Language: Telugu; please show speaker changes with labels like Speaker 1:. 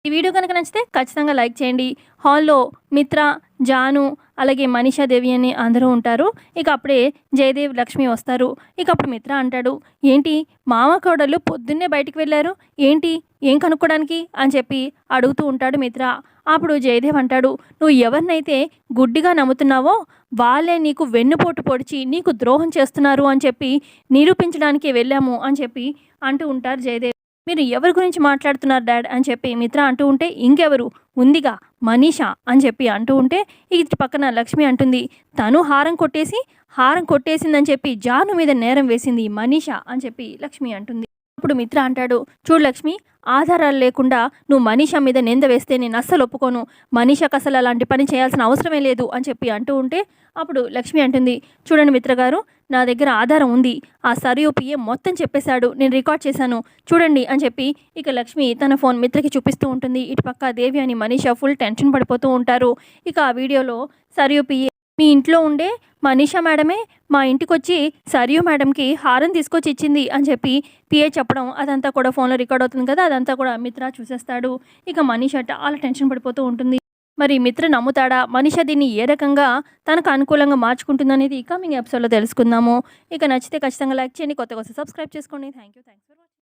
Speaker 1: ఈ వీడియో కనుక నచ్చితే ఖచ్చితంగా లైక్ చేయండి. హాల్లో మిత్ర, జాను అలాగే మనీషా దేవి అని అందరూ ఉంటారు. ఇక అప్పుడే జయదేవ్, లక్ష్మి వస్తారు. ఇక అప్పుడు మిత్ర అంటాడు, ఏంటి మామ కోడళ్ళు పొద్దున్నే బయటికి వెళ్ళారు, ఏంటి ఏం కనుక్కోవడానికి అని చెప్పి అడుగుతూ ఉంటాడు మిత్ర. అప్పుడు జయదేవ్ అంటాడు, నువ్వు ఎవరినైతే గుడ్డిగా నమ్ముతున్నావో వాళ్ళే నీకు వెన్నుపోటు పొడిచి నీకు ద్రోహం చేస్తున్నారు అని చెప్పి నిరూపించడానికి వెళ్ళాము అని చెప్పి అంటూ ఉంటారు జయదేవ్. మీరు ఎవరి గురించి మాట్లాడుతున్నారు డాడ్ అని చెప్పి మిత్ర అంటూ ఉంటే, ఇంకెవరు ఉందిగా మనీషా అని చెప్పి అంటూ ఉంటే, ఇటు పక్కన లక్ష్మి అంటుంది, తను హారం కొట్టేసిందని చెప్పి జాను మీద నేరం వేసింది మనీషా అని చెప్పి లక్ష్మి అంటుంది. అప్పుడు మిత్ర అంటాడు, చూడు లక్ష్మి, ఆధారాలు లేకుండా నువ్వు మనీషా మీద నింద వేస్తే నేను అస్సలు ఒప్పుకోను. మనీషాకు అసలు అలాంటి పని చేయాల్సిన అవసరమే లేదు అని చెప్పి అంటూ ఉంటే, అప్పుడు లక్ష్మి అంటుంది, చూడండి మిత్ర గారు, నా దగ్గర ఆధారం ఉంది. ఆ సరియు పిఏ మొత్తం చెప్పేశాడు, నేను రికార్డ్ చేశాను చూడండి అని చెప్పి ఇక లక్ష్మి తన ఫోన్ మిత్రకి చూపిస్తూ ఉంటుంది. ఇటు పక్క దేవి అని మనీషా ఫుల్ టెన్షన్ పడిపోతూ ఉంటారు. ఇక ఆ వీడియోలో సరియు పిఏ, మీ ఇంట్లో ఉండే మనీషా మేడమే మా ఇంటికి వచ్చి సరియు మేడంకి హారం తీసుకొచ్చి ఇచ్చింది అని చెప్పి పిఏ చెప్పడం, అదంతా కూడా ఫోన్లో రికార్డ్ అవుతుంది కదా, అదంతా కూడా మిత్ర చూసేస్తాడు. ఇక మనీషా చాలా టెన్షన్ పడిపోతూ ఉంటుంది. మరి మిత్ర నమ్ముతాడా, మనీషా దీన్ని ఏ రకంగా తనకు అనుకూలంగా మార్చుకుంటుందనేది కమింగ్ ఎపిసోడ్లో తెలుసుకుందాము. ఇక నచ్చితే ఖచ్చితంగా లైక్ చేయండి, కొత్తగా సబ్స్క్రైబ్ చేసుకోండి. Thanks for watching.